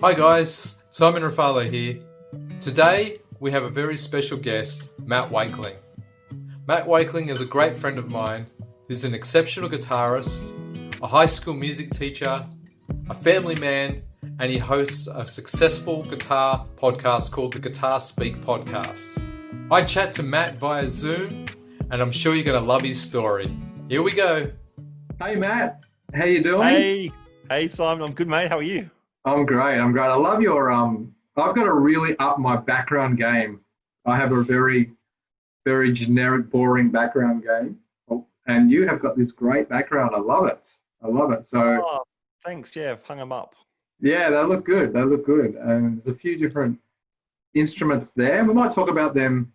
Hi guys, Simon Rafalo here. Today we have a very special guest, Matt Wakeling. Matt Wakeling is a great friend of mine who's an exceptional guitarist, a high school music teacher, a family man, and he hosts a successful guitar podcast called the Guitar Speak Podcast. I chat to Matt via Zoom and I'm sure you're going to love his story. Here we go. Hey Matt, how you doing? Hey Simon, I'm good mate, how are you? I'm great. I love your I've got to really up my background game. I have a very generic, boring background game. And you have got this great background. I love it. So Oh, thanks, yeah, I've hung them up. yeah, they look good. And there's a few different instruments there. We might talk about them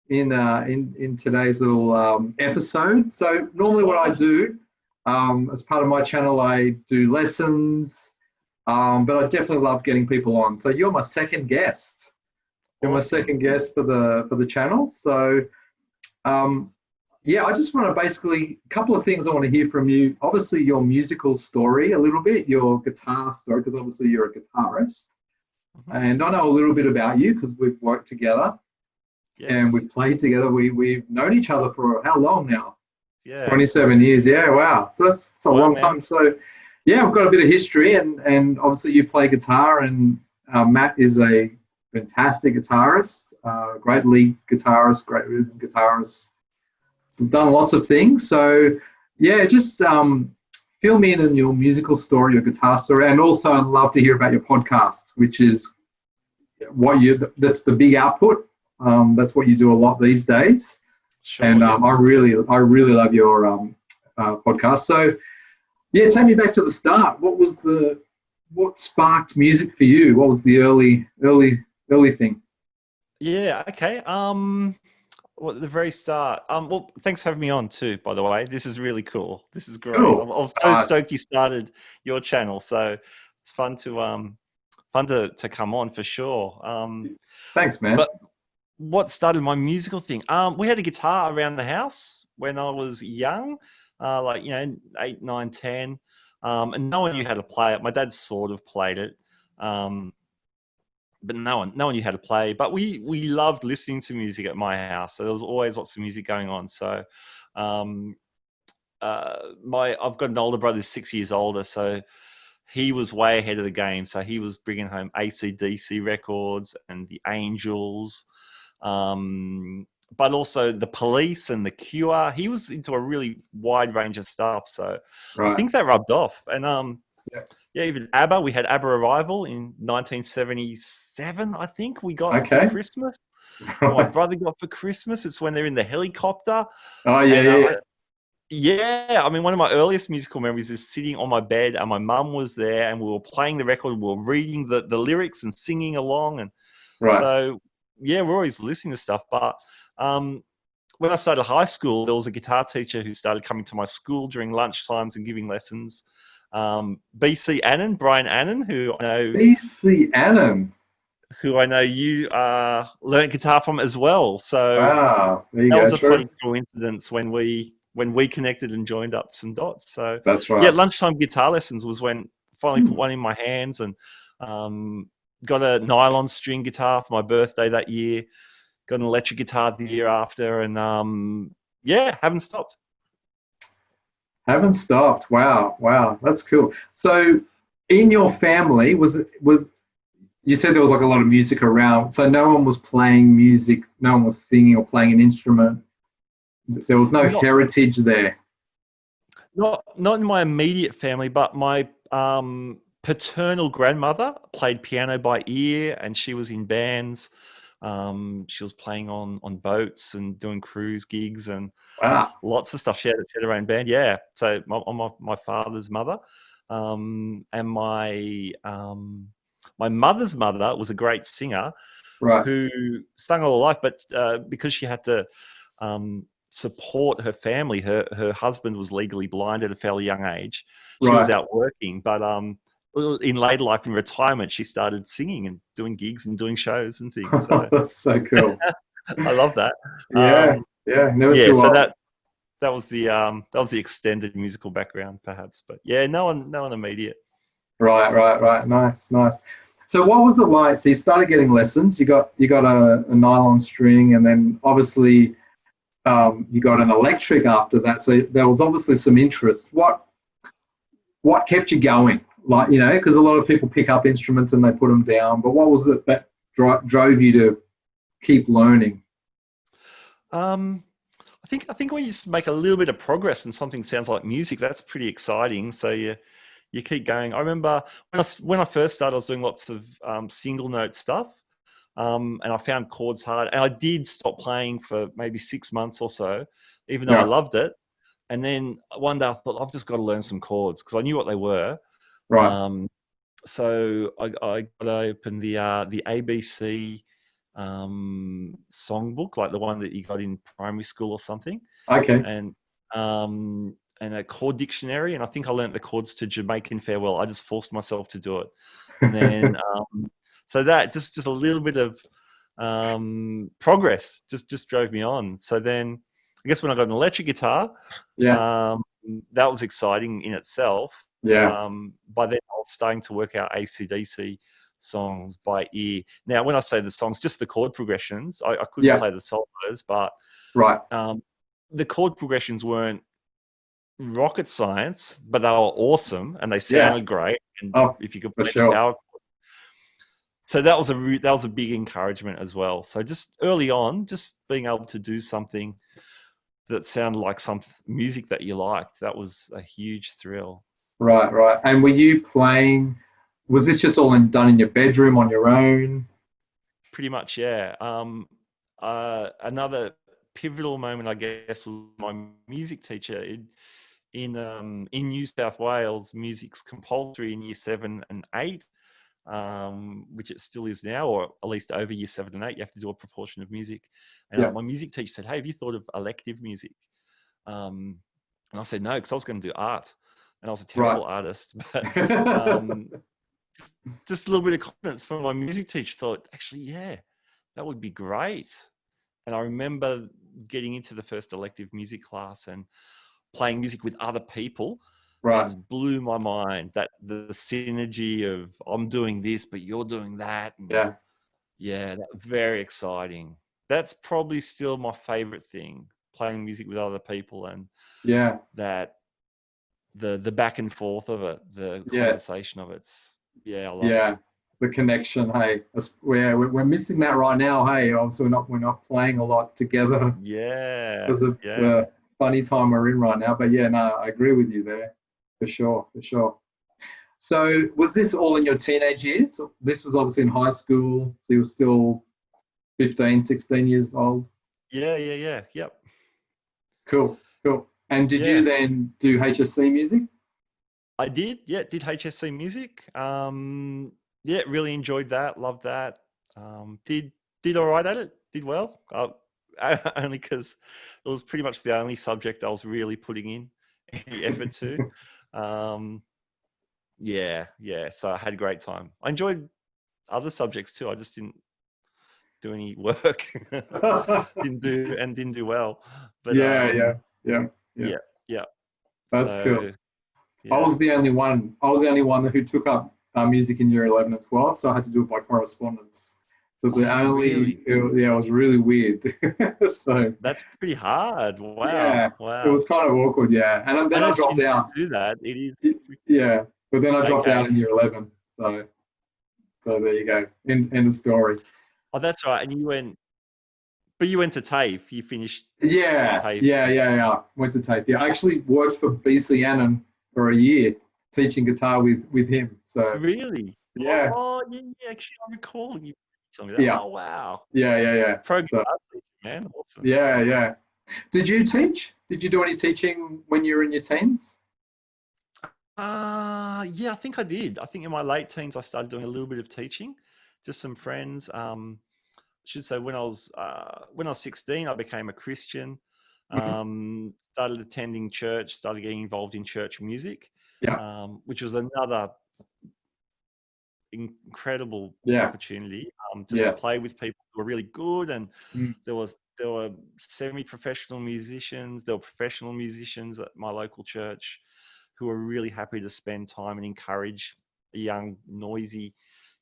in today's little episode. So normally what I do, as part of my channel, I do lessons. But I definitely love getting people on. So you're my second guest. You're my second guest for the channel. So yeah, I just want to basically, a couple of things I want to hear from you. Obviously your musical story a little bit, your guitar story, because obviously you're a guitarist. Mm-hmm. And I know a little bit about you because we've worked together. Yes. And we've played together. We've known each other for how long now? Yeah. 27 years. Yeah, wow. So that's a long time. So yeah, I've got a bit of history, and obviously you play guitar, and Matt is a fantastic guitarist, great lead guitarist, great rhythm guitarist. So done lots of things. So yeah, just fill me in on your musical story, your guitar story, and also I'd love to hear about your podcast, which is that's the big output. That's what you do a lot these days. Sure, and yeah. I really love your podcast. So. Yeah, take me back to the start. What sparked music for you? What was the early thing? Yeah, okay. Well, at the very start. Well, thanks for having me on too, by the way. This is really cool. This is great. Cool. I was so stoked you started your channel. So it's fun to come on for sure. Thanks, man. But what started my musical thing? We had a guitar around the house when I was young. 8, 9, 10, and no one knew how to play it. My dad sort of played it, but no one knew how to play. But we loved listening to music at my house, so there was always lots of music going on. So, I've got an older brother who's 6 years older, so he was way ahead of the game. So he was bringing home AC/DC records and the Angels. But also the Police and the Cure. He was into a really wide range of stuff. So right. I think that rubbed off. And even ABBA. We had ABBA Arrival in 1977, I think we got for Christmas. Right. My brother got for Christmas. It's when they're in the helicopter. Oh, yeah, yeah. I mean, one of my earliest musical memories is sitting on my bed and my mum was there and we were playing the record. We were reading the lyrics and singing along. And so, yeah, we're always listening to stuff. But when I started high school, there was a guitar teacher who started coming to my school during lunchtimes and giving lessons. BC Annan, Brian Annan, who I know. BC Annan. Who I know you learned guitar from as well. So wow, that was a funny coincidence when we connected and joined up some dots. So that's right. Yeah, lunchtime guitar lessons was when I finally put one in my hands and got a nylon string guitar for my birthday that year. Got an electric guitar the year after, and haven't stopped. Haven't stopped. Wow, that's cool. So, in your family, was you said there was like a lot of music around? So no one was playing music, no one was singing or playing an instrument. There was no heritage there. Not in my immediate family, but my paternal grandmother played piano by ear, and she was in bands. She was playing on boats and doing cruise gigs and lots of stuff. She had her own band. Yeah. So my father's mother, and my mother's mother was a great singer, who sang all her life, but because she had to support her family, her husband was legally blind at a fairly young age. She was out working, but in later life, in retirement, she started singing and doing gigs and doing shows and things. So. That's so cool. I love that. Never too so old. that was the extended musical background, perhaps. But yeah, no one immediate. Right. Nice, nice. So what was it like? So you started getting lessons. You got a nylon string, and then obviously you got an electric after that. So there was obviously some interest. What kept you going? Like, because a lot of people pick up instruments and they put them down. But what was it that drove you to keep learning? Um, I think when you just make a little bit of progress and something sounds like music, that's pretty exciting. So you keep going. I remember when I first started, I was doing lots of single note stuff, and I found chords hard. And I did stop playing for maybe 6 months or so, even though I Yeah. loved it. And then one day I thought I've just got to learn some chords because I knew what they were. Right. Um, so I got to open the ABC songbook, like the one that you got in primary school or something, Okay. and and a chord dictionary. And I think I learnt the chords to Jamaican Farewell. I just forced myself to do it, and then so that just a little bit of progress just drove me on. So then I guess when I got an electric guitar, Yeah. um, that was exciting in itself. Yeah. By then I was starting to work out AC/DC songs by ear. Now, when I say the songs, just the chord progressions, I couldn't Yeah. play the solos, but Right. um, the chord progressions weren't rocket science, but they were awesome and they Yeah. sounded great. And Oh, if you could for play the sure. power, so that was a big encouragement as well. So just early on, just being able to do something that sounded like some music that you liked, that was a huge thrill. Right. And were you playing? Was this just all done in your bedroom on your own? Pretty much, yeah. Another pivotal moment, I guess, was my music teacher in New South Wales. Music's compulsory in year 7 and 8, which it still is now, or at least over year 7 and 8. You have to do a proportion of music. And Yeah. my music teacher said, "Hey, have you thought of elective music?" Um, and I said no, because I was going to do art, and I was a Right. terrible artist. But um, just a little bit of confidence from my music teacher. Thought, actually, yeah, that would be great. And I remember getting into the first elective music class and playing music with other people, and it Right. just blew my mind that the synergy of I'm doing this, but you're doing that, and Yeah. yeah, that very exciting. That's probably still my favorite thing, playing music with other people, and Yeah. that the back and forth of it, the Yeah. conversation of it's yeah, I love it. Yeah. The connection. Hey, we're missing that right now. Hey, obviously we're not playing a lot together Yeah, because of yeah. the funny time we're in right now. But yeah, no, I agree with you there, for sure, for sure. So was this all in your teenage years? This was obviously in high school, so you were still 15, 16 years old. Yeah. Yep. Cool. And did you Yeah. then do HSC music? I did. Yeah, did HSC music. Yeah, really enjoyed that. Loved that. Did all right at it. Did well. Only because it was pretty much the only subject I was really putting in any effort to. Um, yeah. So I had a great time. I enjoyed other subjects too. I just didn't do any work. Didn't do well. But Yeah. yeah, yeah. That's cool. So I yeah. was the only one. I was the only one who took up music in year 11 and 12, so I had to do it by correspondence. So it's the Oh, only, really? yeah, it was really weird. So That's pretty hard. Wow. yeah, it Wow. was kind of awkward. Yeah, and I then know I dropped students who out. do that. It is Yeah, but then I dropped out okay. in year 11. So there you go. End of story. Oh, that's right. And you went to TAFE. You finished Yeah, TAFE. yeah. Went to tape. Yeah, I actually worked for BC Annan for a year teaching guitar with him. So Really? yeah, Yeah. Actually, I recall you telling me that. yeah, Oh, wow. yeah. Pro So guitar teacher, man. Awesome. yeah. Did you teach? Did you do any teaching when you were in your teens? Yeah, I think I did. I think in my late teens, I started doing a little bit of teaching, just some friends. I should say when I was 16, I became a Christian. Mhm. Started attending church, started getting involved in church music, Yeah, which was another incredible yeah, opportunity, just to play yes. with people who were really good. And Mm, there were semi-professional musicians, there were professional musicians at my local church who were really happy to spend time and encourage. young, noisy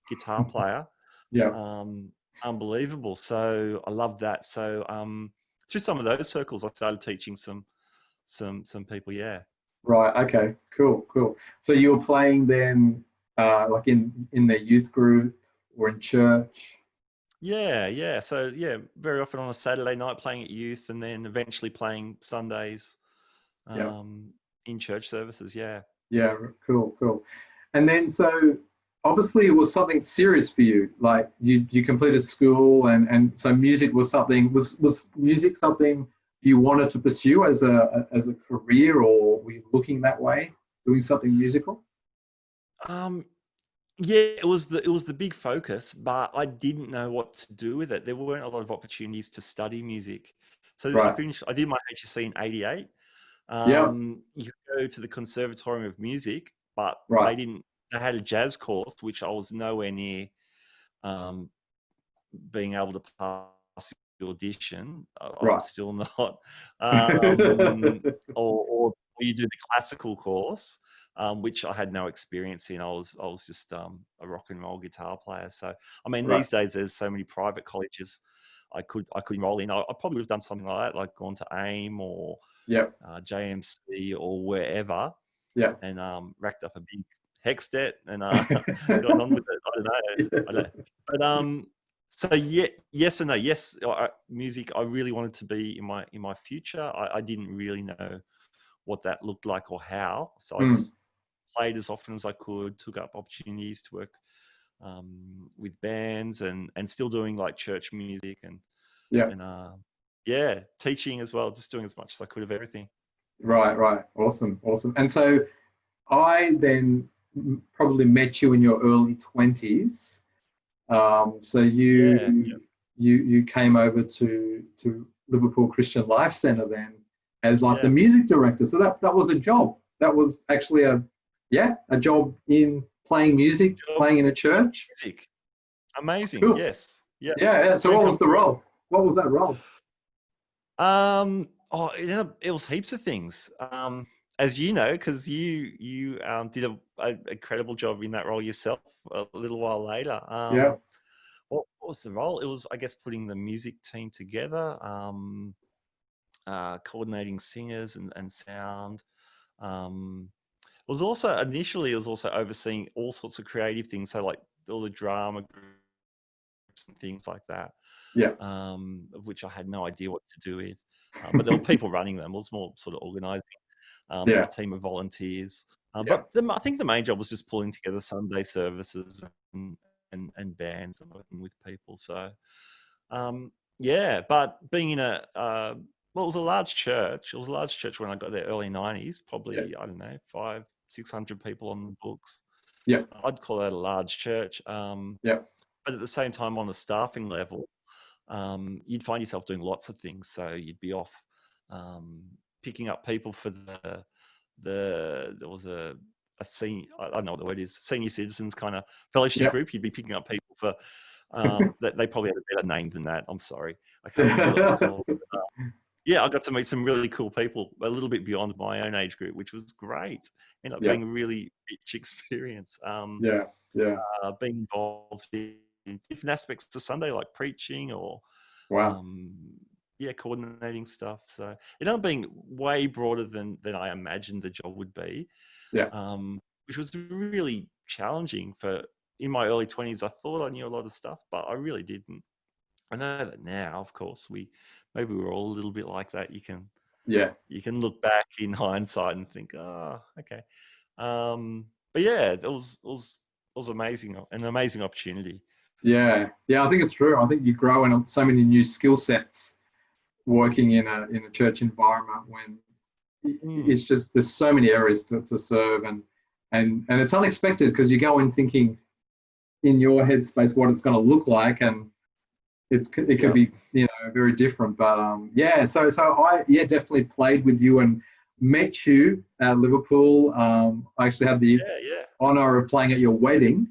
guitar player. Yeah. Unbelievable. So I loved that. So through some of those circles, I started teaching some people. Yeah. Right. Okay. Cool. Cool. So you were playing then, like in the youth group or in church? Yeah, yeah. So yeah, very often on a Saturday night playing at youth, and then eventually playing Sundays Yeah. in church services. Yeah. Yeah. Cool. Cool. And then so obviously it was something serious for you. Like you completed school, and so music was something. Was music something you wanted to pursue as a career, or were you looking that way, doing something musical? Um, yeah, it was the big focus, but I didn't know what to do with it. There weren't a lot of opportunities to study music. So Right. I did my HSC in '88. Yeah. You could go to the Conservatorium of Music, but Right. they had a jazz course, which I was nowhere near um, being able to pass the audition. I'm Right. still not. Um, or you do the classical course, which I had no experience in. I was just a rock and roll guitar player. So I mean, Right. these days there's so many private colleges I could enroll in. I probably would have done something like that, like gone to AIM or Yeah. JMC or wherever, Yeah. and racked up a big hex debt and gotten on with it. I don't know. I don't. But so yeah, yes and no. Yes, music. I really wanted to be in my future. I didn't really know what that looked like or how. So I Mm. just played as often as I could. Took up opportunities to work with bands and still doing like church music Yeah. and yeah, teaching as well. Just doing as much as I could of everything. Right. Right. Awesome. Awesome. And so I then probably met you in your early 20s. So Yeah, you came over to Liverpool Christian Life Centre then as like the yeah. music director. So that was a job. That was actually a job in playing music, Job playing in a church. music. Amazing. Cool. Yes. Yeah. Yeah. Yeah. So Dream what come was the true. role? What was that role? Oh, it was heaps of things. As you know, because you did a incredible job in that role yourself a little while later. Yeah. What was the role? It was, I guess, putting the music team together, coordinating singers and sound. It was also initially it was also overseeing all sorts of creative things, so like all the drama groups and things like that. Yeah. Of which I had no idea what to do with. But there were people running them. It was more sort of organising a Yeah. team of volunteers. Yeah. I think the main job was just pulling together Sunday services and bands and working with people. So yeah, but being in well, it was a large church. It was a large church when I got there, early '90s. Yeah. Probably I don't know, 500-600 people on the books. Yeah. I'd call that a large church. Yeah. But at the same time, on the staffing level, you'd find yourself doing lots of things. So you'd be off picking up people for there was a senior, I don't know what the word is, senior citizens kind of fellowship Yeah. group. You'd be picking up people for that they probably had a better name than that. I'm sorry, I can't remember what it was called. Yeah, I got to meet some really cool people a little bit beyond my own age group, which was great. Ended up Yeah. being a really rich experience. Yeah. Yeah. Being involved in different aspects of Sunday, like preaching or Wow. um, yeah, coordinating stuff. So it ended up being way broader than I imagined the job would be, Yeah. which was really challenging. For in my early 20s, I thought I knew a lot of stuff, but I really didn't. I know that now, of course, maybe we're all a little bit like that. Yeah. You can look back in hindsight and think, oh, okay. But yeah, it was amazing, an amazing opportunity. Yeah, yeah, I think it's true. I think you grow in so many new skill sets working in a church environment when Mm, it's just there's so many areas to serve and it's unexpected because you go in thinking in your headspace what it's going to look like and it could yeah, be very different. But yeah, so I definitely played with you and met you at Liverpool. I actually had the yeah. honor of playing at your wedding.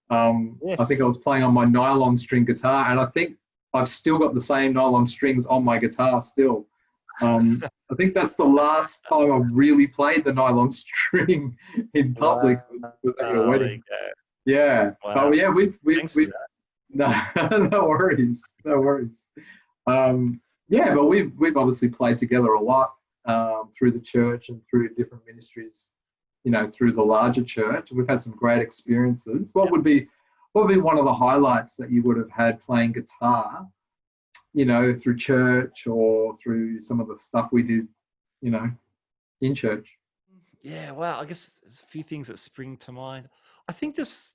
I think I Yes. was playing on my nylon string guitar, and I think I've still got the same nylon strings on my guitar still. I think that's the last time I really played the nylon string in public Wow. was at your There you wedding. go. Yeah, but Wow. yeah, Thanks for that. no, no worries, no worries. Yeah, but we've obviously played together a lot through the church and through different ministries, through the larger church. We've had some great experiences. What would be one of the highlights that you would have had playing guitar, through church or through some of the stuff we did, you know, in church? Yeah, well, I guess there's a few things that spring to mind. I think just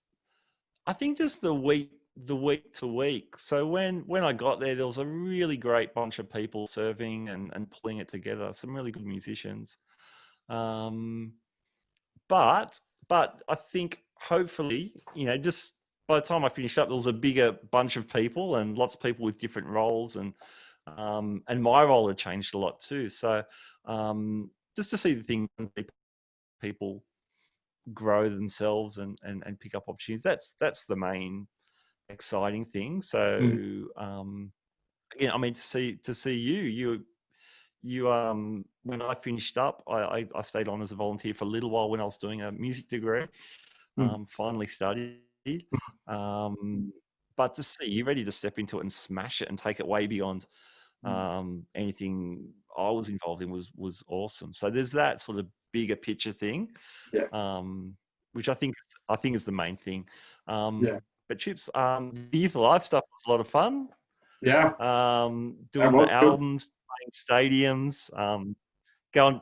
the week to week. So when I got there, there was a really great bunch of people serving and pulling it together. Some really good musicians. Um, but I think hopefully, just by the time I finished up, there was a bigger bunch of people and lots of people with different roles, and my role had changed a lot too. So just to see the thing, people grow themselves and pick up opportunities. That's the main exciting thing. Mm, So again, I mean, to see you when I finished up, I stayed on as a volunteer for a little while when I was doing a music degree. mm, Finally studied. Um, but to see you ready to step into it and smash it and take it way beyond mm. anything I was involved in was awesome. So there's that sort of bigger picture thing, Yeah, um, which I think is the main thing. yeah, But Chips, the youth live stuff was a lot of fun. yeah. That Doing the was good. albums, playing stadiums,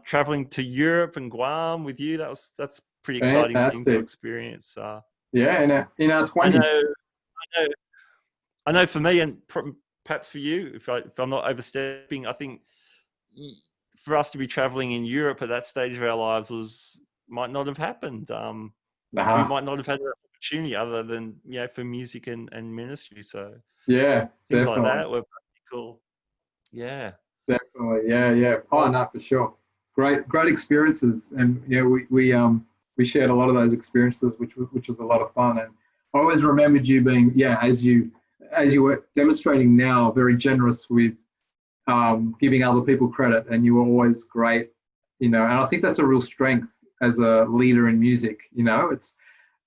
traveling to Europe and Guam with you. That's a pretty exciting thing to Fantastic. experience. Yeah, in our I know, 20s. I know, I know. For me, and perhaps for you, if I'm not overstepping, I think y- for us to be traveling in Europe at that stage of our lives might not have happened. We Uh-huh. might not have had that opportunity other than for music and ministry. So Yeah, things like definitely. that were pretty cool. Yeah. Definitely. Yeah, yeah. Oh, Well, no, for sure. Great experiences. And yeah, we shared a lot of those experiences, which was a lot of fun. And I always remembered you being, yeah, as you were demonstrating now, very generous with giving other people credit, and you were always great, and I think that's a real strength as a leader in music.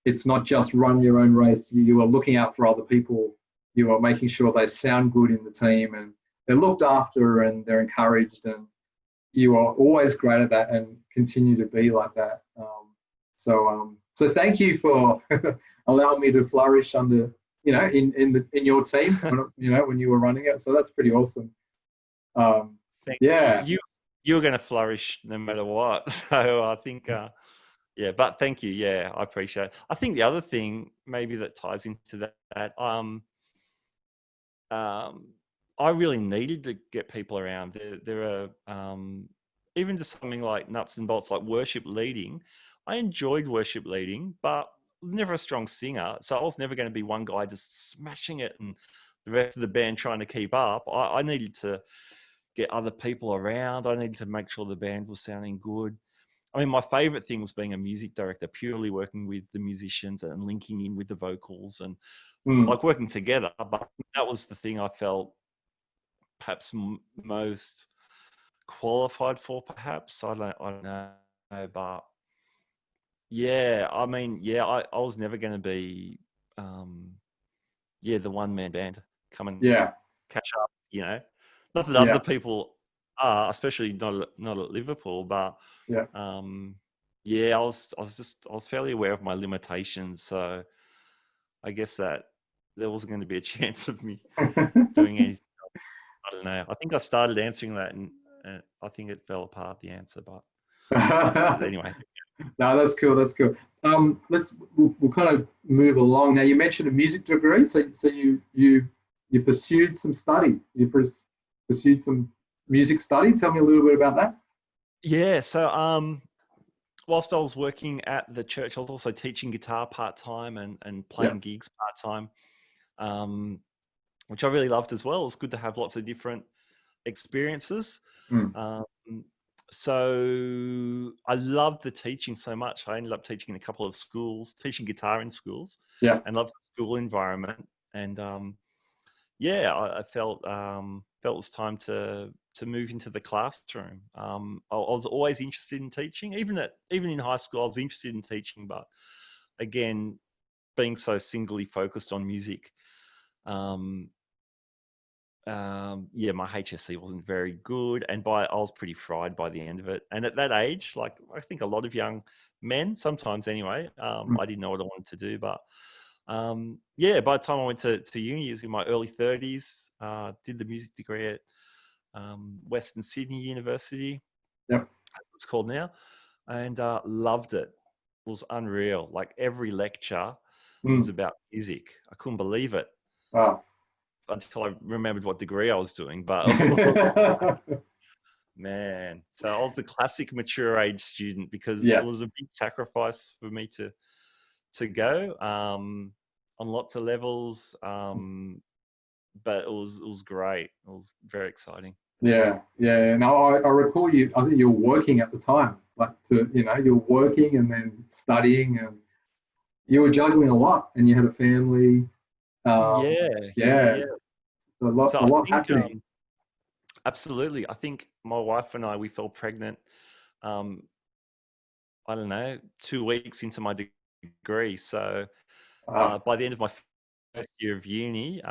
It's not just run your own race. You are looking out for other people. You are making sure they sound good in the team and they're looked after and they're encouraged, and you are always great at that and continue to be like that. So thank you for allowing me to flourish under, in your team when you were running it. So that's pretty awesome. Um, thank yeah, you're going to flourish no matter what. So I think, yeah. But thank you. Yeah, I appreciate it. I think the other thing maybe that ties into that, um, I really needed to get people around. There are even just something like nuts and bolts, like worship leading. I enjoyed worship leading, but was never a strong singer. So I was never going to be one guy just smashing it and the rest of the band trying to keep up. I needed to get other people around. I needed to make sure the band was sounding good. I mean, my favorite thing was being a music director, purely working with the musicians and linking in with the vocals and mm, like working together. But that was the thing I felt perhaps most qualified for. Perhaps I don't know, but yeah, I mean, yeah, I was never going to be, um, yeah, the one man band come and yeah, catch up. Not that other yeah, people are, especially not at Liverpool, but yeah. um, yeah, I was fairly aware of my limitations, so I guess that there wasn't going to be a chance of me doing anything. I don't know. I think I started answering that, and I think it fell apart, the answer. But anyway, No, that's cool. That's cool. We'll kind of move along now. You mentioned a music degree, so you pursued some study. Pursued some music study. Tell me a little bit about that. yeah. So whilst I was working at the church, I was also teaching guitar part time and Yeah. playing gigs part time, um, which I really loved as well. It was good to have lots of different experiences. Mm. Um, so I loved the teaching so much. I ended up teaching in a couple of schools, teaching guitar in schools, Yeah. and loved the school environment. And yeah, I felt it was time to to move into the classroom. I was always interested in teaching, even in high school. I was interested in teaching, but again, being so singly focused on music, yeah, my HSC wasn't very good, and I was pretty fried by the end of it. And at that age, like I think a lot of young men, sometimes anyway, I didn't know what I wanted to do. But yeah, by the time I went to uni, I was in my early 30s. Did the music degree at Western Sydney University. Yep. It's called now, and loved it. It was unreal. Like every lecture was about music. I couldn't believe it. Wow. Until I remembered what degree I was doing, but man, so I was the classic mature age student because it Yeah. was a big sacrifice for me to go on lots of levels, but it was great. It was very exciting. Yeah. Yeah. No, I recall you. I think you were working at the time, like you're working and then studying, and you were juggling a lot, and you had a family. Yeah, Yeah. yeah. A So lot I think happening. absolutely. I think my wife and I, we fell pregnant. Um, I don't know, 2 weeks into my degree. So Wow. by the end of my first year of uni,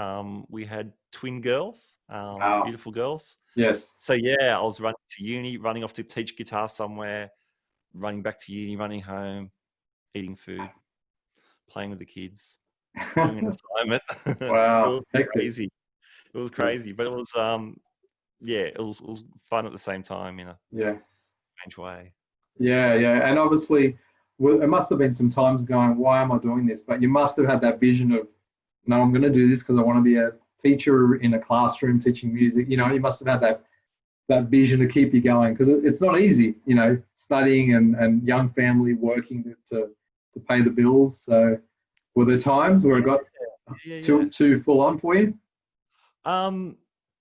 we had twin girls, Wow. beautiful girls. Yes. So yeah, I was running to uni, running off to teach guitar somewhere, running back to uni, running home, eating food, playing with the kids, doing an assignment. It Wow. was Hectic. crazy. It was Yeah. crazy, but it was yeah, it was fun at the same time in a Yeah. strange way. Yeah. Yeah. And obviously, well, it must have been some times going, why am I doing this? But you must have had that vision of, no, I'm going to do this because I want to be a teacher in a classroom teaching music. You must have had that vision to keep you going, because it's not easy, studying and young family working to pay the bills. So were there times where it got Yeah, yeah. too full on for you?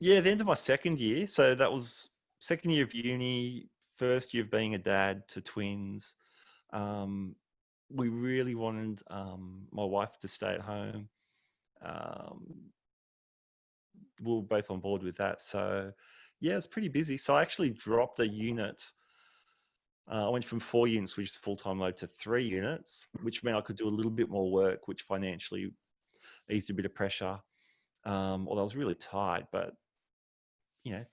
Yeah, the end of my second year. So that was second year of uni, first year of being a dad to twins. Um, we really wanted my wife to stay at home. Um, we were both on board with that. So yeah, it's pretty busy. So I actually dropped a unit. I went from 4 units, which is full-time load, to 3 units, which meant I could do a little bit more work, which financially eased a bit of pressure. Although I was really tight, but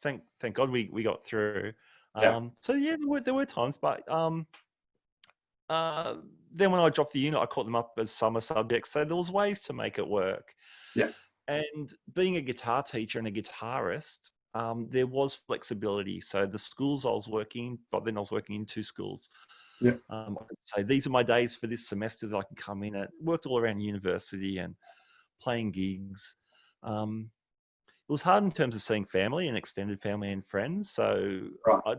thank God we got through. Yeah. So yeah, there were times, but then when I dropped the unit, I caught them up as summer subjects. So there was ways to make it work. Yeah. And being a guitar teacher and a guitarist, there was flexibility. So the schools I was working, but then I was working in 2 schools. Yeah. I could say these are my days for this semester that I can come in at. Worked all around university and playing gigs. It was hard in terms of seeing family and extended family and friends. So Right.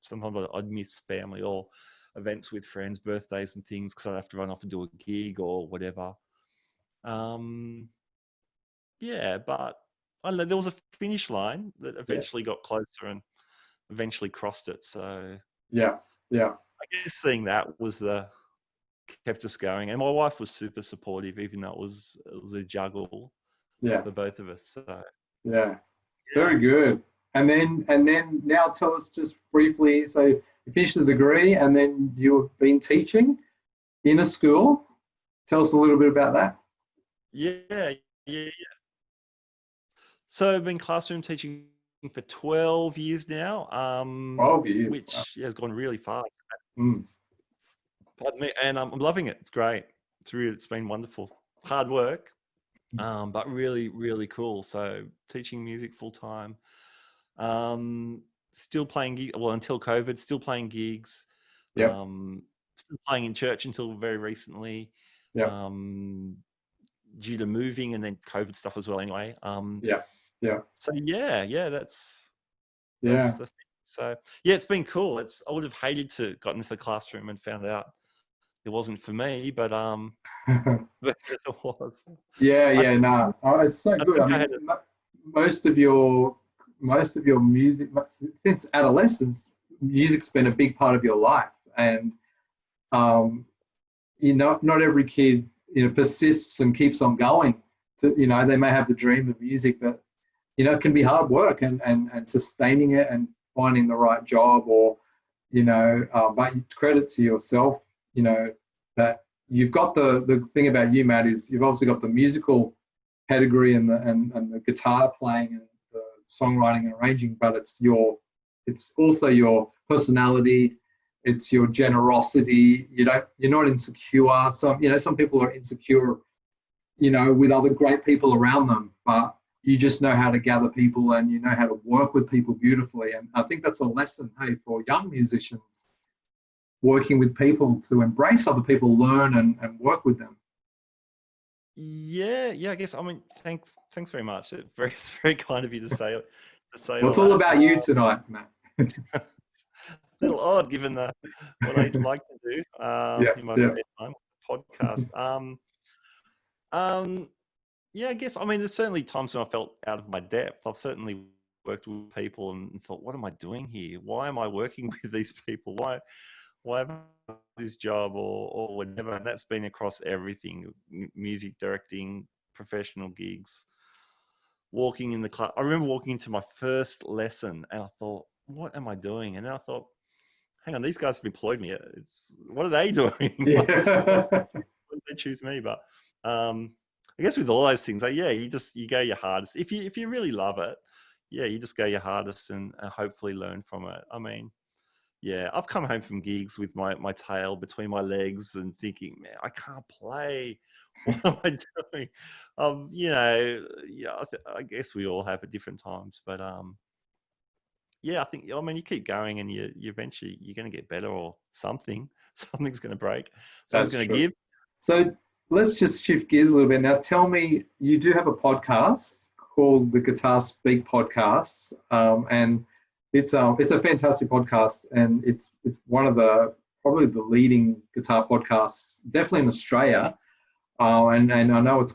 sometimes I'd miss family or events with friends, birthdays and things, because I'd have to run off and do a gig or whatever. Yeah, but I don't know, there was a finish line that Yeah. eventually got closer and eventually crossed it. So Yeah. Yeah. I guess seeing that was the kept us going. And my wife was super supportive, even though it was a juggle Yeah. for both of us. So Yeah. yeah. Very good. And then now tell us just briefly. So you finished the degree, and then you've been teaching in a school. Tell us a little bit about that. Yeah, yeah. So I've been classroom teaching for 12 years now, 12 years. Wow. which has gone really fast. Mm. Pardon me, and I'm loving it. It's great. It's been wonderful. Hard work, but really, really cool. So teaching music full time. Still playing gigs. Well, until COVID, still playing gigs. Yep. Still playing in church until very recently. Yep. Due to moving and then COVID stuff as well. Anyway. Yep. Yep. So yeah, that's Yeah. the thing. So yeah, it's been cool. I would have hated to got into the classroom and found out it wasn't for me, but but it was. Yeah. I Yeah. No, it's so I good. think I I had mean, most of your music since adolescence, music's been a big part of your life, and um, not every kid persists and keeps on going. They may have the dream of music, but it can be hard work and sustaining it and finding the right job or, but credit to yourself, that you've got the thing about you, Matt, is you've obviously got the musical pedigree and the guitar playing and the songwriting and arranging, but it's also your personality, it's your generosity. You're not insecure. Some people are insecure, with other great people around them, but you just know how to gather people and you know how to work with people beautifully. And I think that's a lesson, hey, for young musicians, working with people, to embrace other people, learn and work with them. Yeah, I guess. I mean, thanks very much. It's very kind of you to say Well, it's all about you tonight, Matt. A little odd given what I like to do in my spare time, podcast. Yeah, I guess. I mean, there's certainly times when I felt out of my depth. I've certainly worked with people and thought, what am I doing here? Why am I working with these people? Why have I got this job or whatever? And that's been across everything: music directing, professional gigs, walking in the club. I remember walking into my first lesson and I thought, what am I doing? And then I thought, hang on, these guys have employed me. What are they doing? Yeah. Why did they choose me? But I guess with all those things, you go your hardest. If you really love it, you just go your hardest and hopefully learn from it. I mean, yeah, I've come home from gigs with my tail between my legs and thinking, man, I can't play. What am I doing? I guess we all have at different times, but I think, I mean, you keep going and you eventually you're going to get better or something's going to break, something's going to give. So let's just shift gears a little bit now. Tell me, you do have a podcast called the Guitar Speak Podcast, and it's a fantastic podcast, and it's one of probably the leading guitar podcasts, definitely in Australia, and I know it's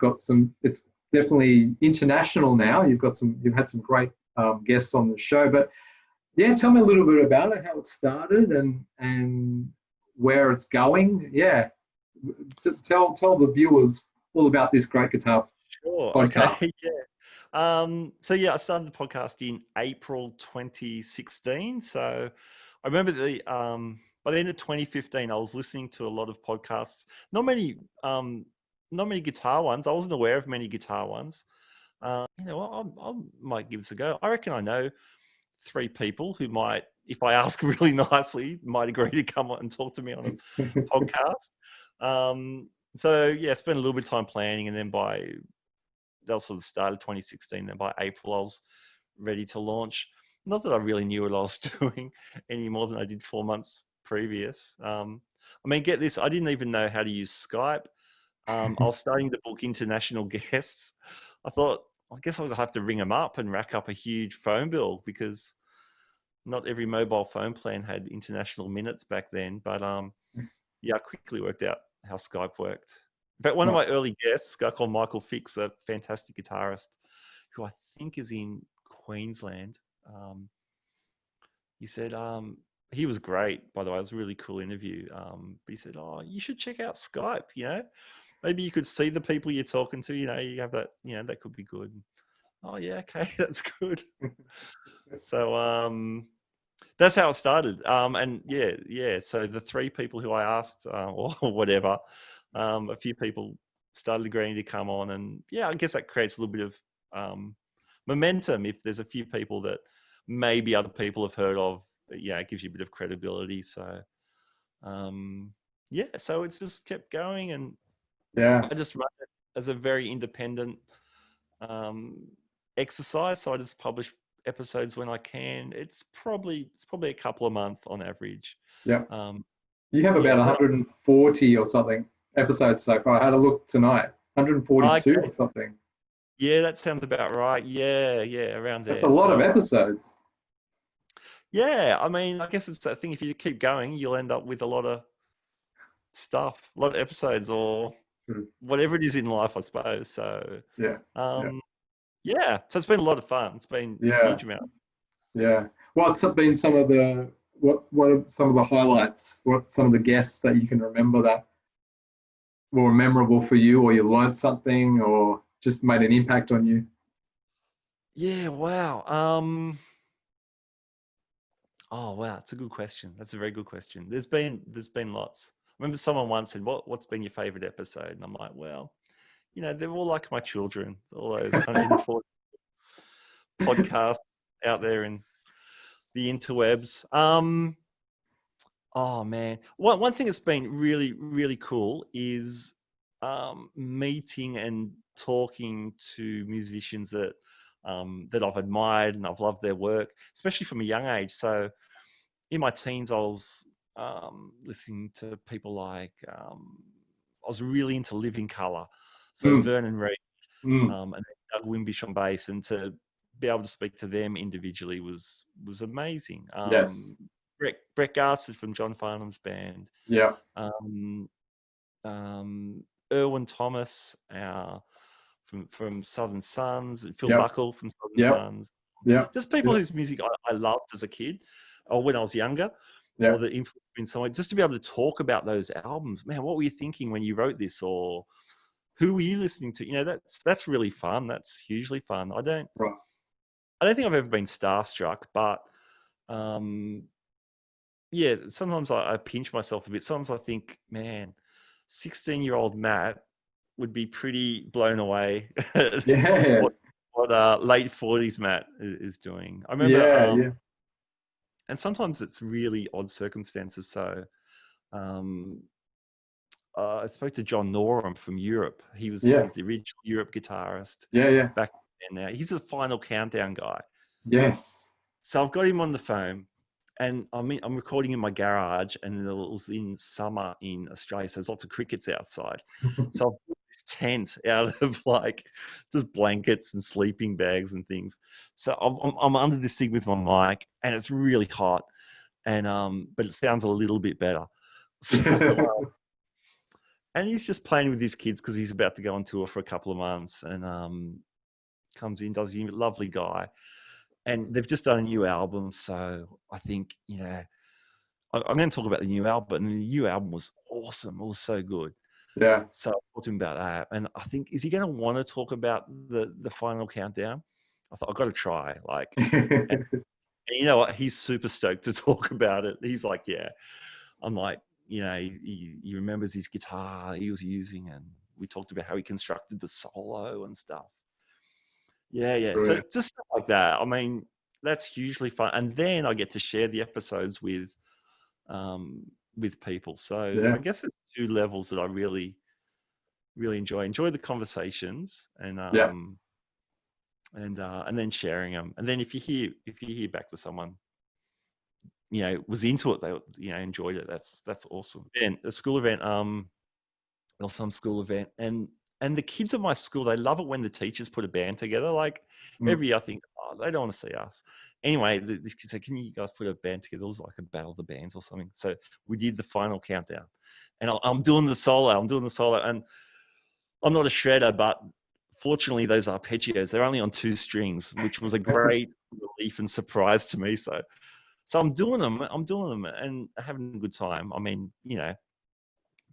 definitely international now. You've had some great guests on the show, but yeah, tell me a little bit about it, how it started and where it's going. Yeah, tell the viewers all about this great guitar podcast. Okay. I started the podcast in April 2016. So I remember by the end of 2015, I was listening to a lot of podcasts. Not many guitar ones. I wasn't aware of many guitar ones. I might give this a go. I reckon I know 3 people who might, if I ask really nicely, might agree to come on and talk to me on a podcast. Spent a little bit of time planning, and then that was sort of the start of 2016. Then by April, I was ready to launch. Not that I really knew what I was doing any more than I did 4 months previous. I mean, get this, I didn't even know how to use Skype. I was starting to book international guests. I thought, I guess I'll have to ring them up and rack up a huge phone bill because not every mobile phone plan had international minutes back then. But I quickly worked out how Skype worked. In fact, one of my early guests, a guy called Michael Fix, a fantastic guitarist, who I think is in Queensland, he said, he was great, by the way. It was a really cool interview. But he said, oh, you should check out Skype, Maybe you could see the people you're talking to, you have that, that could be good. Oh, yeah, okay, that's good. So that's how it started. So the 3 people who I asked, or whatever, a few people started agreeing to come on, and I guess that creates a little bit of momentum. If there's a few people that maybe other people have heard of, it gives you a bit of credibility. So so it's just kept going, and I just run it as a very independent exercise. So I just publish episodes when I can. It's probably a couple a month on average. Yeah. You have about 140 or something episodes so far. I had a look tonight. 142 or something. Yeah, that sounds about right. Yeah, around there. That's a lot of episodes. Yeah, I mean, I guess it's that thing. If you keep going, you'll end up with a lot of stuff, a lot of episodes, or whatever it is in life, I suppose. So so it's been a lot of fun. It's been a huge amount. Yeah. What's been some of the what are some of the highlights? What some of the guests that you can remember that were memorable for you, or you learned something, or just made an impact on you? Yeah, wow. Oh wow, it's a good question. That's a very good question. There's been lots. I remember someone once said, "What's been your favorite episode?" And I'm like, well, they're all like my children. All those 140 podcasts out there in the interwebs. Oh man, one thing that's been really really cool is meeting and talking to musicians that I've admired and I've loved their work, especially from a young age. So in my teens, I was listening to people like I was really into Living Colour, so Mm, Vernon Reid mm, and then Doug Wimbish on bass, and to be able to speak to them individually was amazing. yes. Brett Garsted from John Farnham's band, Yeah. um, Erwin Thomas from Southern Sons, Phil Yep. Buckle from Southern Yep. Sons, Yep. just people Yep. whose music I loved as a kid or when I was younger, or Yep. that influenced me in some way, just to be able to talk about those albums. Man, what were you thinking when you wrote this? Or who were you listening to? That's really fun. That's hugely fun. Right. I don't think I've ever been starstruck, but um, yeah, sometimes I pinch myself a bit. Sometimes I think, man, 16-year-old Matt would be pretty blown away at Yeah. what late 40s Matt is doing. I remember, Yeah. Yeah. and sometimes it's really odd circumstances. So um, I spoke to John Norum from Europe. Yeah. He's the original Europe guitarist Yeah. Yeah. back then. Now he's the Final Countdown guy. Yes. So I've got him on the phone, and I'm recording in my garage, and it was in summer in Australia, so there's lots of crickets outside. So I've built this tent out of like just blankets and sleeping bags and things. So I'm under this thing with my mic, and it's really hot, and but it sounds a little bit better. So and he's just playing with his kids because he's about to go on tour for a couple of months, and comes in, does a lovely guy, and they've just done a new album. So I think I'm going to talk about the new album. And the new album was awesome. It was so good. Yeah. So I talked to him about that, and I think, is he going to want to talk about the Final Countdown? I thought I've got to try. And you know what? He's super stoked to talk about it. He's like, yeah. I'm like, he remembers his guitar he was using, and we talked about how he constructed the solo and stuff. Yeah, yeah. So Brilliant. just stuff like that. I mean, that's hugely fun. And then I get to share the episodes um, with people. So I Yeah. guess it's two levels that I really, really enjoy. Enjoy the conversations, Yeah. and then sharing them. And then if you hear back to someone, was into it, they enjoyed it. That's awesome. And a school event, or some school event, and the kids at my school, they love it when the teachers put a band together. Like Mm. every year I think, oh, they don't want to see us. Anyway, this kid said, can you guys put a band together? It was like a battle of the bands or something. So we did the Final Countdown, and I'm doing the solo. And I'm not a shredder, but fortunately those arpeggios, they're only on two strings, which was a great relief and surprise to me. So I'm doing them, and having a good time. I mean, they're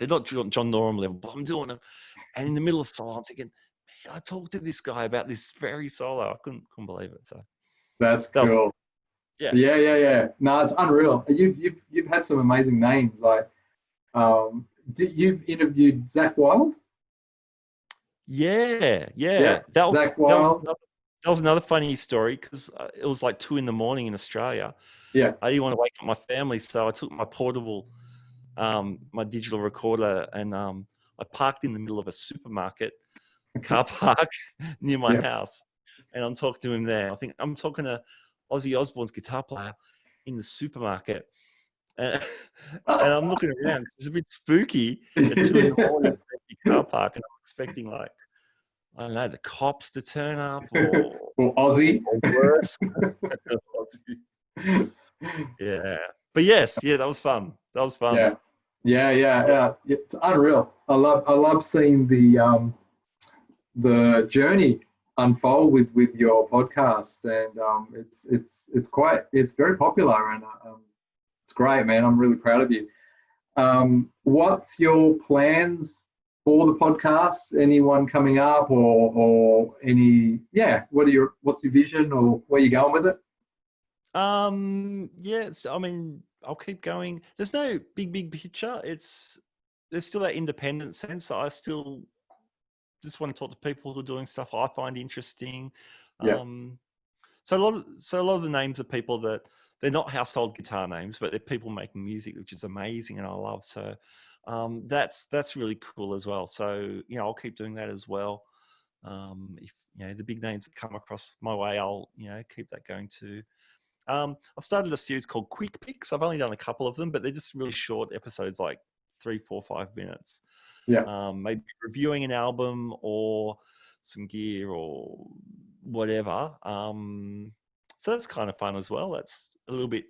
not John Norum level, but I'm doing them. And in the middle of solo, I'm thinking, man, I talked to this guy about this very solo. I couldn't believe it. So That's that was, cool. yeah. Yeah. Yeah. Yeah. No, it's unreal. You've had some amazing names. Like, you've interviewed Zach Wild. Yeah, Yeah. yeah. That was Zach that was Wild. another, that was another funny story because it was like 2 a.m. in Australia. Yeah. I didn't want to wake up my family, so I took my portable, my digital recorder, and I parked in the middle of a supermarket car park near my Yeah. house, and I'm talking to him there. I think I'm talking to Ozzy Osbourne's guitar player in the supermarket, and, and I'm looking around. It's a bit spooky at 2 a.m. in an empty car park, and I'm expecting, like, I don't know, the cops to turn up Or Aussie. or worse. Yeah, but yes, yeah, that was fun. That was fun. Yeah. Yeah. Yeah. Yeah, Yeah. It's unreal. I love seeing the journey unfold with your podcast, and it's very popular, and it's great, man. I'm really proud of you. What's your plans for the podcast? Anyone coming up, or any? Yeah, what's your vision, or where you going with it? Yeah, I mean, I'll keep going. There's no big picture. There's still that independent sense. I still just want to talk to people who are doing stuff I find interesting. Yeah, So a lot of the names are people that they're not household guitar names, but they're people making music, which is amazing and I love. So that's really cool as well. So I'll keep doing that as well. If the big names that come across my way, I'll keep that going too. I've started a series called Quick Picks. I've only done a couple of them, but they're just really short episodes, like 3, 4, 5 minutes. yeah, Maybe reviewing an album or some gear or whatever. So that's kind of fun as well. That's a little bit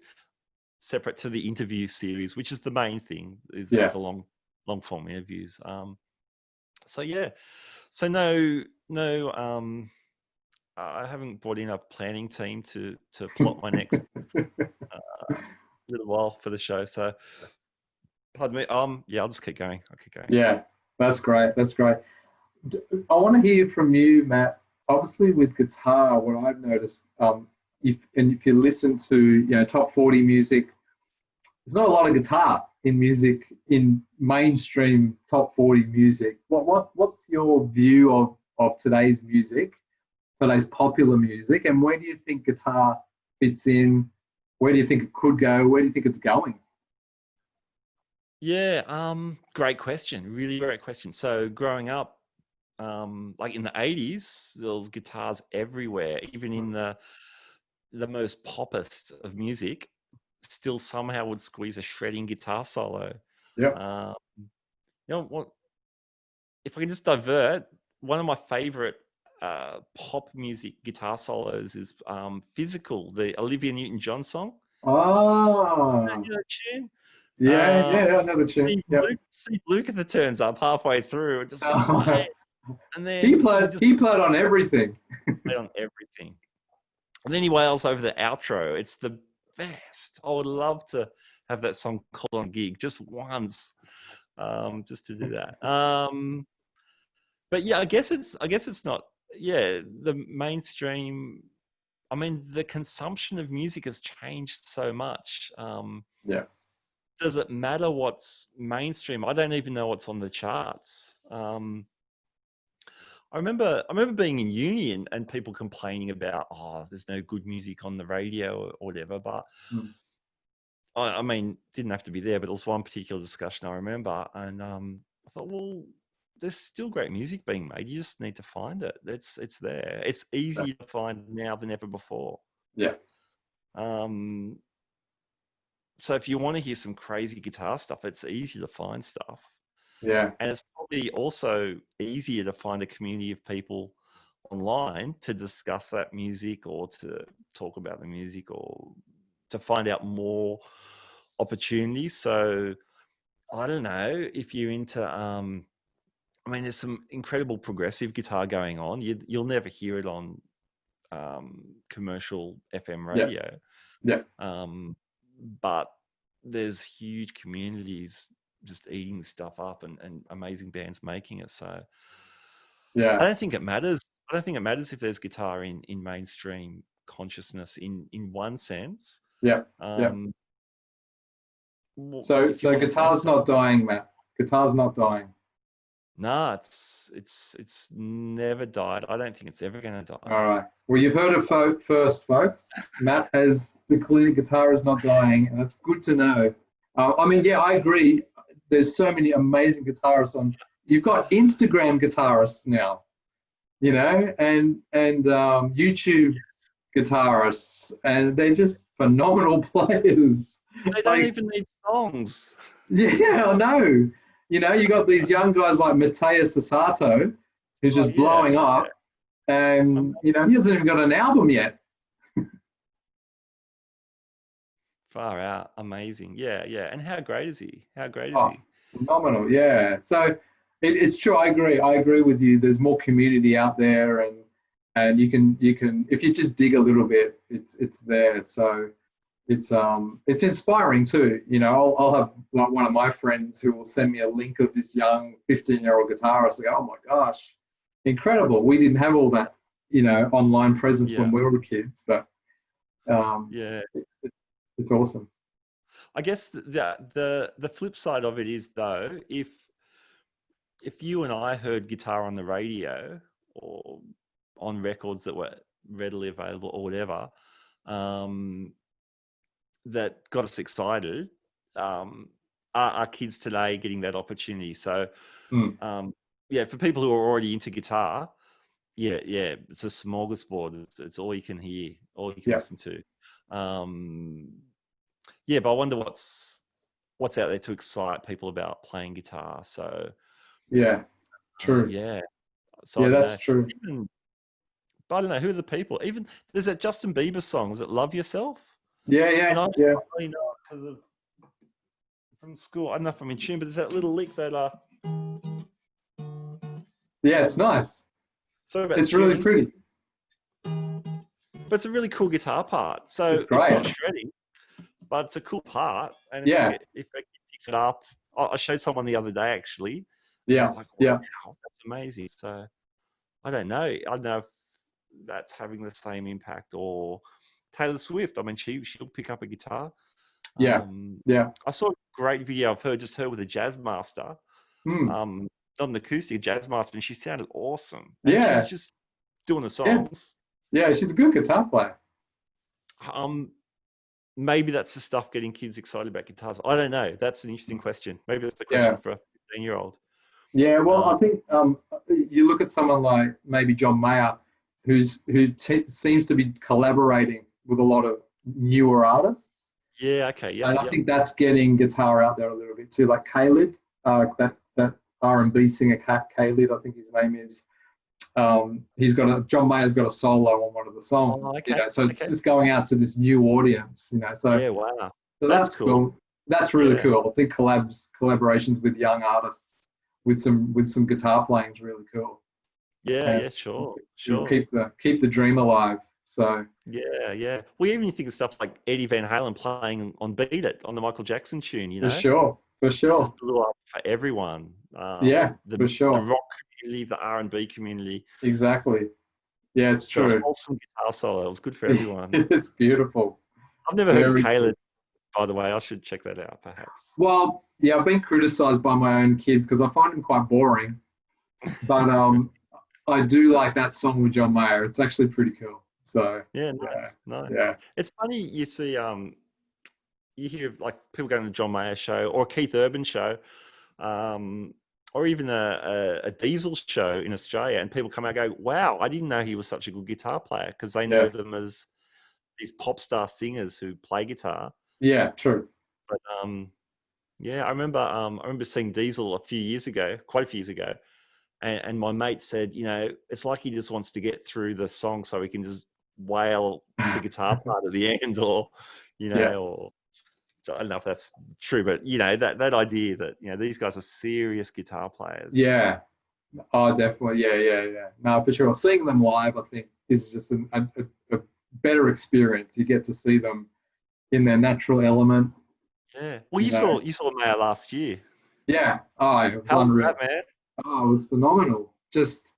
separate to the interview series, which is the main thing is yeah. the long form interviews. So yeah, so no. I haven't brought in a planning team to plot my next little while for the show. So pardon me. Yeah, I'll just keep going. I'll keep going. Yeah, that's great. That's great. I want to hear from you, Matt. Obviously, with guitar, what I've noticed, if you listen to top 40 music, there's not a lot of guitar in music in mainstream top 40 music. What's your view of today's music, today's popular music, and where do you think guitar fits in? Where do you think it could go? Where do you think it's going? Yeah, great question. Really great question. So growing up, like in the 80s, there was guitars everywhere, even in the most poppest of music, still somehow would squeeze a shredding guitar solo. Yeah. Um, what if I can just divert, one of my favorite pop music guitar solos is Physical, the Olivia Newton-John song. Ah, You know that tune? yeah, I know the tune. Yep. Steve Lukather turns up halfway through and just Oh, and he then he played. just He played on everything. played on everything. And then he wails over the outro. It's the best. I would love to have that song called on gig just once, just to do that. But yeah, I guess it's not. Yeah, the mainstream. I mean, the consumption of music has changed so much. Yeah. Does it matter what's mainstream? I don't even know what's on the charts. I remember being in uni and people complaining about, oh, there's no good music on the radio or whatever. But Mm. I mean, didn't have to be there, but there was one particular discussion I remember, and I thought, well, there's still great music being made. You just need to find it. It's there. It's easier to find now than ever before. Yeah. Um, so if you want to hear some crazy guitar stuff, it's easy to find stuff. Yeah. And it's probably also easier to find a community of people online to discuss that music or to talk about the music or to find out more opportunities. So I don't know if you're into, I mean, there's some incredible progressive guitar going on. You'll never hear it on commercial FM Yeah. radio. Yeah. But there's huge communities just eating stuff up and amazing bands making it. So I Yeah. don't think it matters. I don't think it matters if there's guitar in mainstream consciousness in one sense. Yeah. Yeah. Um, So if you want to find guitar's not stuff, dying, Matt. Guitar's not dying. nah, it's never died. I don't think it's ever going to die. All right. Well, you've heard it first, folks. Matt has declared guitar is not dying, and that's good to know. I mean, yeah, I agree. There's so many amazing guitarists on. You've got Instagram guitarists now, and YouTube guitarists, and they're just phenomenal players. They don't Like, even need songs. yeah, I know. You got these young guys like Matthias Sasato, who's Oh just yeah, blowing up, and he hasn't even got an album yet. far out, amazing. Yeah, yeah. And how great is he? How great is Oh, he? phenomenal! Yeah. So it's true. I agree. I agree with you. There's more community out there, and you can if you just dig a little bit, it's there. So it's inspiring too. I'll have like one of my friends who will send me a link of this young 15-year-old guitarist. I go, oh my gosh, incredible! We didn't have all that, online presence when we were kids, but it's awesome. I guess the flip side of it is, though, if you and I heard guitar on the radio or on records that were readily available or whatever, that got us excited, our kids today getting that opportunity. So, for people who are already into guitar, it's a smorgasbord. It's all you can hear, all you can listen to. But I wonder what's out there to excite people about playing guitar. So true. So that's true. But I don't know, who are the people? Even there's that Justin Bieber song. Was it "Love Yourself"? And I only know it because of from school. I don't know if I'm in tune, but there's that little lick that it's nice. Sorry about it's really pretty. But it's a really cool guitar part. So it's not shredding, but it's a cool part. And if it picks it up, I showed someone the other day actually. Yeah. Like, wow, that's amazing. So I don't know. I don't know if that's having the same impact, or Taylor Swift. I mean, she'll pick up a guitar. I saw a great video of her, just her with a jazz master. Not an acoustic jazz master, and she sounded awesome. And she's just doing the songs. Yeah, she's a good guitar player. Maybe that's the stuff getting kids excited about guitars. I don't know. That's an interesting question. Maybe that's a question for a 15-year-old. Yeah, well, I think you look at someone like maybe John Mayer, who seems to be collaborating with a lot of newer artists. Yeah, okay, yeah. And I think that's getting guitar out there a little bit too. Like Khalid, that R&B singer, Khalid, I think his name is. John Mayer's got a solo on one of the songs. Oh, okay. It's just going out to this new audience. So yeah, wow. So that's cool. That's really cool. I think collaborations with young artists with some guitar playing is really cool. Sure. Keep the dream alive. So yeah. We even think of stuff like Eddie Van Halen playing on "Beat It" on the Michael Jackson tune. For sure. It just blew up for everyone. For sure. The rock community, the R&B community. Exactly. Yeah, it's true. A wholesome guitar solo. It was good for everyone. It's beautiful. I've never heard of Khalid, by the way. I should check that out, perhaps. Well, I've been criticised by my own kids because I find him quite boring. But I do like that song with John Mayer. It's actually pretty cool. So nice. Yeah. It's funny you see you hear like people going to the John Mayer show or a Keith Urban show, or even a Diesel show in Australia, and people come out and go, "Wow, I didn't know he was such a good guitar player," because they know them as these pop star singers who play guitar. Yeah, true. But I remember seeing Diesel quite a few years ago, and my mate said, it's like he just wants to get through the song so he can just wail the guitar part at the end, or or I don't know if that's true, but that idea that these guys are serious guitar players. Yeah. Oh, definitely. Yeah. No, for sure. Seeing them live, I think, is just a better experience. You get to see them in their natural element. Yeah. Well, you saw Mayer last year. Yeah. Oh, it was How unreal. was that, man? Oh, it was phenomenal. Just,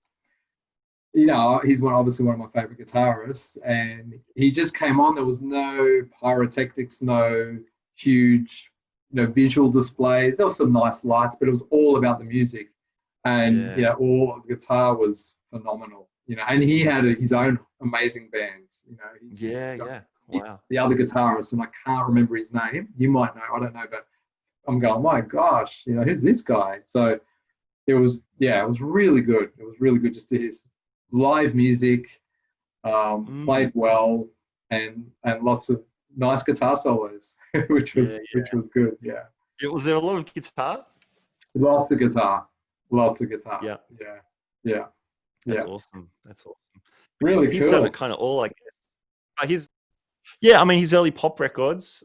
he's obviously one of my favorite guitarists, and he just came on. There was no pyrotechnics, no huge, visual displays. There was some nice lights, but it was all about the music, and all the guitar was phenomenal. And he had his own amazing band. Wow. The other guitarist, and I can't remember his name. You might know. I don't know, but I'm going, my gosh, who's this guy? So it was really good. It was really good just to hear live music, played well, and lots of nice guitar solos, which was good. Yeah. Was there a lot of guitar? Lots of guitar. Yeah. That's awesome. Really cool. He's done it kind of all, I guess. His early pop records.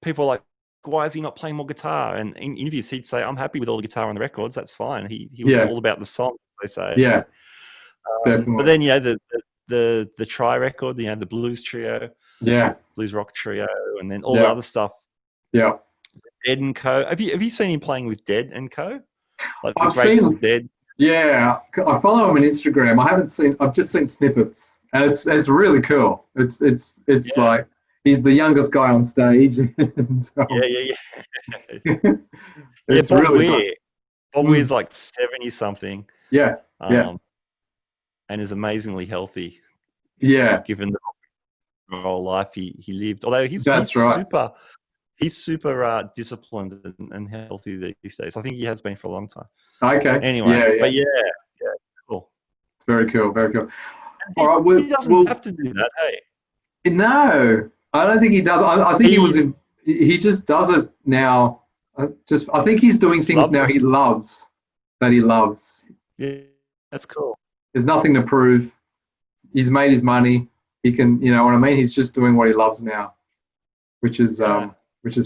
People are like, why is he not playing more guitar? And in interviews, he'd say, I'm happy with all the guitar on the records. That's fine. He was all about the song, they say. Yeah, definitely. But then, the Try record, the Blues Trio. Yeah. blues rock trio, and then all the Yeah. other stuff. Yeah. Dead and Co. Have you seen him playing with Dead and Co? Like the I've Grateful seen. Dead? Yeah, I follow him on Instagram. I haven't seen. I've just seen snippets, and it's really cool. It's Yeah, like he's the youngest guy on stage, and yeah. Yeah, it's Bob really nice. Weir. Bob Mm, Weir's like 70 something, yeah, yeah, um, and is amazingly healthy yeah. given the rock and roll life he lived. Although That's right. he's super disciplined and healthy these days. I think he has been for a long time. Okay. Anyway, Yeah, yeah. but yeah, cool. It's very cool. Very cool. All He, right. he doesn't have to do that, hey. No, I don't think he does. I think he was He in. He just does it now. I think he's doing just things loves now it. he loves, that he loves. Yeah, that's cool. There's nothing to prove. He's made his money. He can, you know what I mean. He's just doing what he loves now, which is Yeah.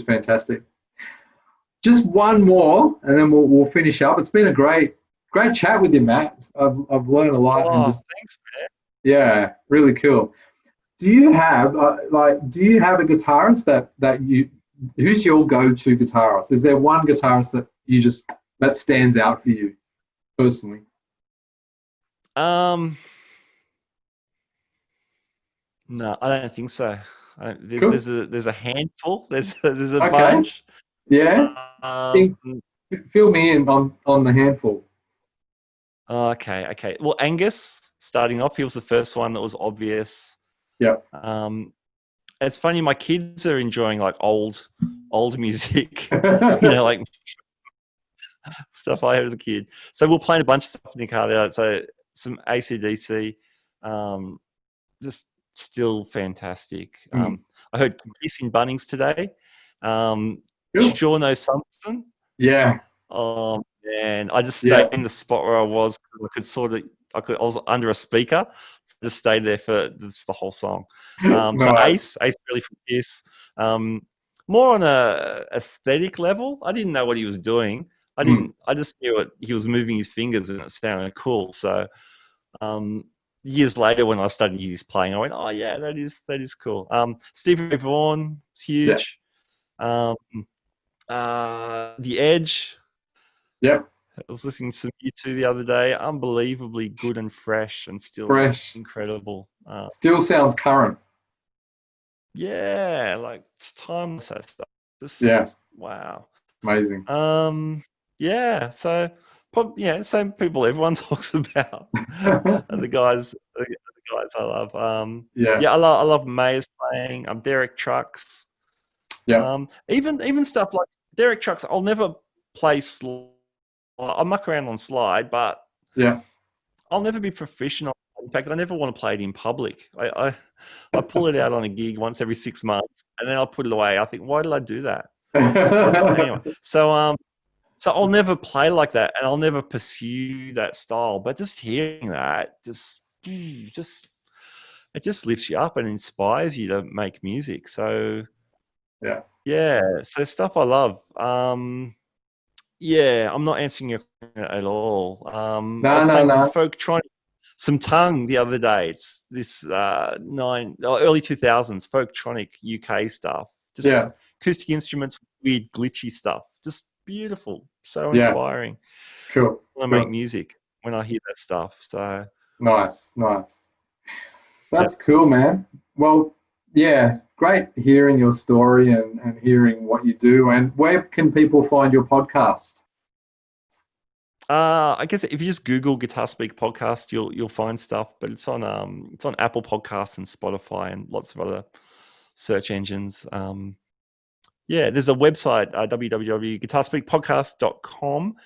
fantastic. Just one more, and then we'll finish up. It's been a great chat with you, Matt. I've learned a lot, and Oh, just thanks, man. yeah, really cool. Do you have do you have a guitarist that you who's your go-to guitarist? Is there one guitarist that you just that stands out for you personally? Um, no, I don't think so. Cool. There's a handful. There's a Okay. bunch. Yeah. Um, Think, fill me in on the handful. okay. Well, Angus, starting off, he was the first one that was obvious. Yeah. Um, it's funny, my kids are enjoying like old music, like stuff I heard as a kid. So we're playing a bunch of stuff in the car there. So some AC/DC, um, just still fantastic. Mm. I heard Kiss in Bunnings today. Cool. Sure knows something. Yeah. And I just Yeah. stayed in the spot where I was because I was under a speaker, so just stayed there for the whole song. So Nice. Ace really from Kiss. More on a aesthetic level. I didn't know what he was doing. Mm. I just knew it. He was moving his fingers and it sounded cool. So um, years later, when I studied his playing, I went, "Oh yeah, that is cool." Stevie Ray Vaughan is Yeah. huge. Um, The Edge. Yep. I was listening to some U2 the other day. Unbelievably good and fresh, and still Fresh. incredible. Still sounds current. Yeah, like it's timeless that stuff. Yeah. Just wow. Amazing. Yeah. So, same people everyone talks about. Are the guys I love. Yeah. Yeah, I love Mayer's playing. Derek Trucks. Yeah. Even stuff like Derek Trucks. I'll never play slide. I muck around on slide, but Yeah. I'll never be professional. In fact, I never want to play it in public. I pull it out on a gig once every 6 months, and then I'll put it away. I think, why did I do that? Anyway, so I'll never play like that, and I'll never pursue that style. But just hearing that, it just lifts you up and inspires you to make music. So Yeah. yeah, so stuff I love. Yeah, I'm not answering your question at all. I No, was no, playing some no. folktronic, some tongue the other day. It's this early 2000s folktronic UK stuff. Just Yeah. acoustic instruments, weird glitchy stuff. Just beautiful, so Yeah. inspiring Cool. when I make Cool. music, when I hear that stuff. So Nice. Nice. yeah. That's cool, man. Well, yeah, great hearing your story and hearing what you do. And where can people find your podcast? I guess if you just Google Guitar Speak podcast, you'll find stuff. But it's on Apple Podcasts and Spotify and lots of other search engines. Yeah, there's a website, www.guitarspeakpodcast.com,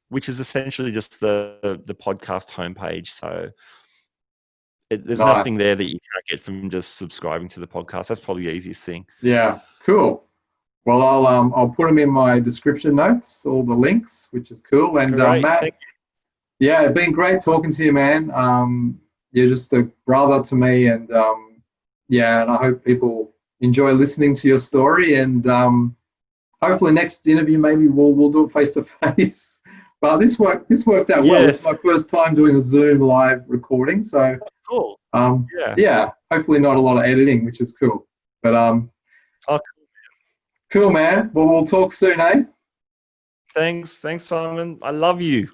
which is essentially just the podcast homepage. So there's nothing Nice. there that you can't get from just subscribing to the podcast. That's probably the easiest thing. Yeah, cool. Well, I'll put them in my description notes, all the links, which is cool. And Great, Matt, thank yeah, it's been great talking to you, man. You're just a brother to me, and yeah, and I hope people enjoy listening to your story. And hopefully, next interview maybe we'll do it face to face. But this worked out you. well. This is Yes, my first time doing a Zoom live recording, so cool. Yeah. yeah, hopefully not a lot of editing, which is cool. But Oh, cool, man. Well, we'll talk soon, eh? thanks, Simon. I love you.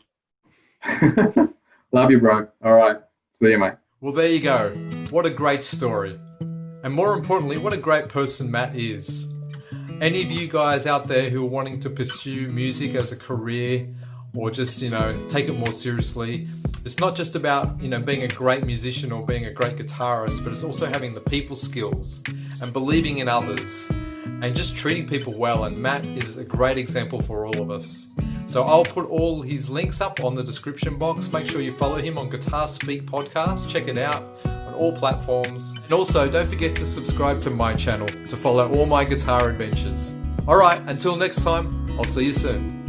Love you, bro. All right. See you, mate. Well, there you go. What a great story. And more importantly, what a great person Matt is. Any of you guys out there who are wanting to pursue music as a career or just, take it more seriously, it's not just about, being a great musician or being a great guitarist, but it's also having the people skills and believing in others and just treating people well. And Matt is a great example for all of us. So I'll put all his links up on the description box. Make sure you follow him on Guitar Speak Podcast. Check it out on all platforms. And also don't forget to subscribe to my channel to follow all my guitar adventures. All right, until next time, I'll see you soon.